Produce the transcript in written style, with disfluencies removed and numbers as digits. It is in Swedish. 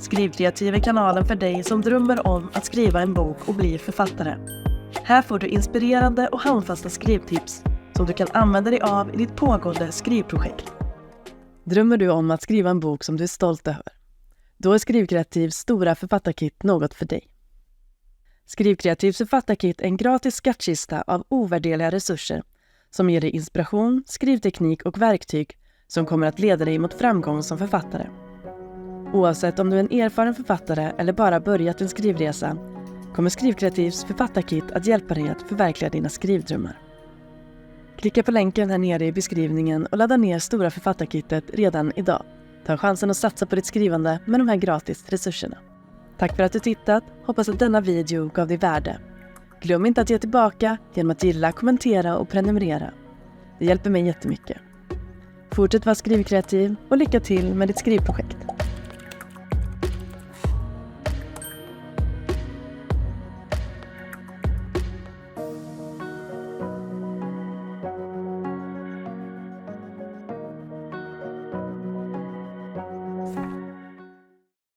Skrivkreativ är kanalen för dig som drömmer om att skriva en bok och bli författare. Här får du inspirerande och handfasta skrivtips som du kan använda dig av i ditt pågående skrivprojekt. Drömmer du om att skriva en bok som du är stolt över? Då är Skrivkreativs STORA Författar-kit något för dig. Skrivkreativs Författar-kit är en gratis skattkista av ovärderliga resurser som ger dig inspiration, skrivteknik och verktyg som kommer att leda dig mot framgång som författare. Oavsett om du är en erfaren författare eller bara börjat din skrivresa kommer Skrivkreativs Författar-kit att hjälpa dig att förverkliga dina skrivdrömmar. Klicka på länken här nere i beskrivningen och ladda ner STORA Författar-kitet redan idag. Ta chansen att satsa på ditt skrivande med de här gratis resurserna. Tack för att du tittat, hoppas att denna video gav dig värde. Glöm inte att ge tillbaka genom att gilla, kommentera och prenumerera. Det hjälper mig jättemycket. Fortsätt vara skrivkreativ och lycka till med ditt skrivprojekt.